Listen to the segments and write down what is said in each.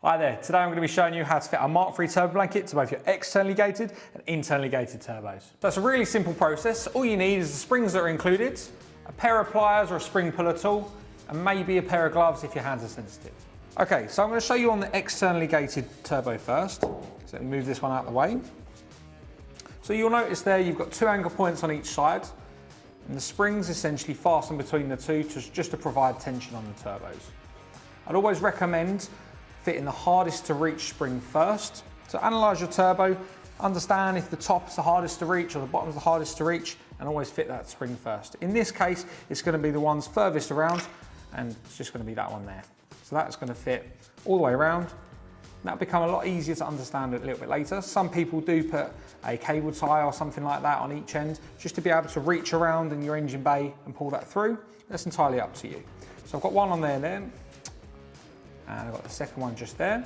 Hi there, today I'm going to be showing you how to fit a Mark III turbo blanket to both your externally gated and internally gated turbos. So it's a really simple process. All you need is the springs that are included, a pair of pliers or a spring puller tool, and maybe a pair of gloves if your hands are sensitive. Okay, so I'm going to show you on the externally gated turbo first. So let me move this one out of the way. So you'll notice there you've got two anchor points on each side, and the springs essentially fasten between the two just to provide tension on the turbos. I'd always recommend fitting the hardest to reach spring first. So analyse your turbo, understand if the top is the hardest to reach or the bottom is the hardest to reach, and always fit that spring first. In this case, it's going to be the ones furthest around, and it's just going to be that one there. So that's going to fit all the way around. That'll become a lot easier to understand a little bit later. Some people do put a cable tie or something like that on each end, just to be able to reach around in your engine bay and pull that through. That's entirely up to you. So I've got one on there, and I've got the second one just there.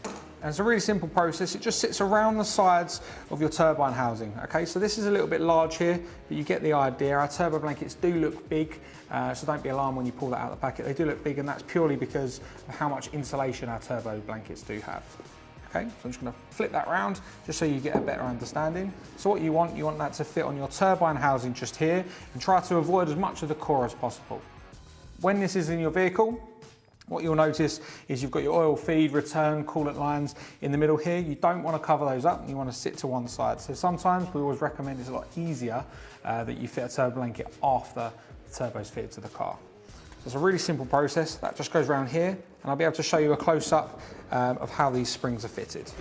And it's a really simple process. It just sits around the sides of your turbine housing. Okay, so this is a little bit large here, but you get the idea. Our turbo blankets do look big, so don't be alarmed when you pull that out of the packet. They do look big, and that's purely because of how much insulation our turbo blankets do have. Okay, so I'm just gonna flip that around just so you get a better understanding. So what you want that to fit on your turbine housing just here, and try to avoid as much of the core as possible. When this is in your vehicle, what you'll notice is you've got your oil feed, return, coolant lines in the middle here. You don't want to cover those up, you want to sit to one side. So sometimes we always recommend it's a lot easier that you fit a turbo blanket after the turbo's fitted to the car. So it's a really simple process. That just goes around here, and I'll be able to show you a close-up of how these springs are fitted.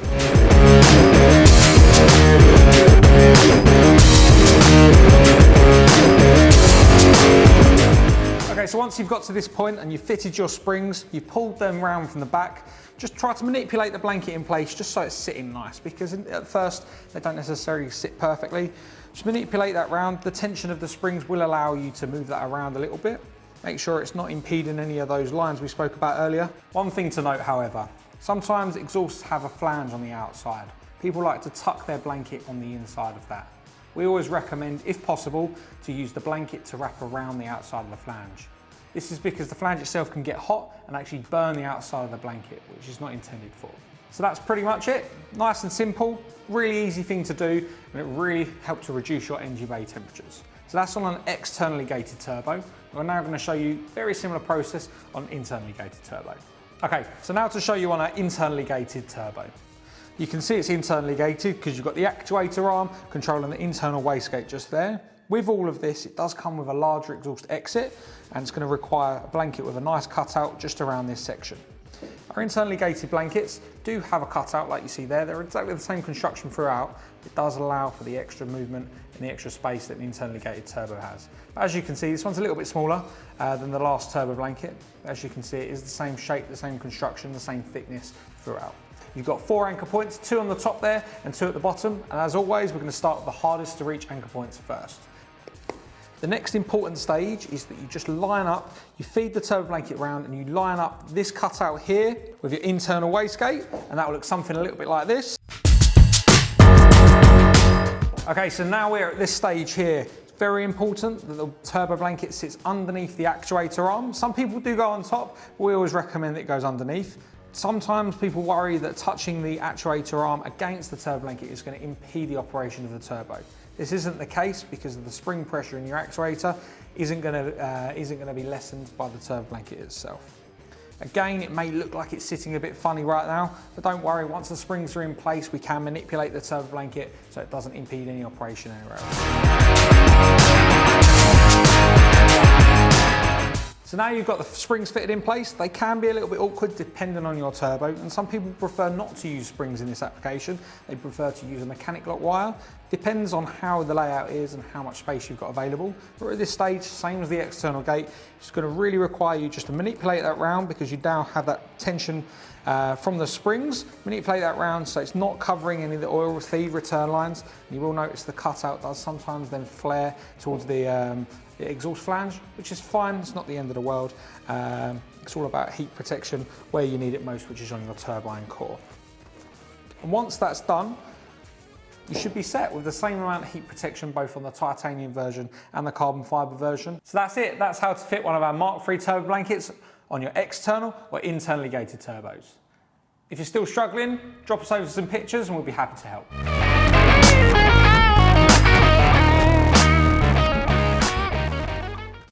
Okay, so once you've got to this point and you've fitted your springs, you've pulled them round from the back, just try to manipulate the blanket in place just so it's sitting nice, because at first they don't necessarily sit perfectly. Just manipulate that round. The tension of the springs will allow you to move that around a little bit. Make sure it's not impeding any of those lines we spoke about earlier. One thing to note, however, sometimes exhausts have a flange on the outside. People like to tuck their blanket on the inside of that. We always recommend, if possible, to use the blanket to wrap around the outside of the flange. This is because the flange itself can get hot and actually burn the outside of the blanket, which is not intended for. So that's pretty much it. Nice and simple, really easy thing to do, and it really helps to reduce your engine bay temperatures. So that's on an externally gated turbo. We're now going to show you a very similar process on internally gated turbo. Okay, so now to show you on our internally gated turbo. You can see it's internally gated because you've got the actuator arm controlling the internal wastegate just there. With all of this, it does come with a larger exhaust exit, and it's going to require a blanket with a nice cutout just around this section. Our internally gated blankets do have a cutout like you see there. They're exactly the same construction throughout. It does allow for the extra movement and the extra space that an internally gated turbo has. But as you can see, this one's a little bit smaller than the last turbo blanket. As you can see, it is the same shape, the same construction, the same thickness throughout. You've got 4 anchor points, 2 on the top there and 2 at the bottom. And as always, we're going to start with the hardest to reach anchor points first. The next important stage is that you just line up, you feed the turbo blanket round and you line up this cutout here with your internal wastegate, and that will look something a little bit like this. Okay, so now we're at this stage here. It's very important that the turbo blanket sits underneath the actuator arm. Some people do go on top, but we always recommend that it goes underneath. Sometimes people worry that touching the actuator arm against the turbo blanket is going to impede the operation of the turbo. This isn't the case because the spring pressure in your actuator isn't going to be lessened by the turbo blanket itself. Again, it may look like it's sitting a bit funny right now, but don't worry, once the springs are in place, we can manipulate the turbo blanket so it doesn't impede any operation anywhere else. So now you've got the springs fitted in place. They can be a little bit awkward depending on your turbo, and some people prefer not to use springs in this application. They prefer to use a mechanic lock wire. Depends on how the layout is and how much space you've got available. But at this stage, same as the external gate, it's going to really require you just to manipulate that round because you now have that tension from the springs. Manipulate that round so it's not covering any of the oil feed return lines. And you will notice the cutout does sometimes then flare towards the exhaust flange, which is fine, it's not the end of the world. It's all about heat protection where you need it most, which is on your turbine core. And once that's done, you should be set with the same amount of heat protection both on the titanium version and the carbon fibre version. So that's it, that's how to fit one of our Mark III turbo blankets on your external or internally gated turbos. If you're still struggling, drop us over some pictures and we'll be happy to help.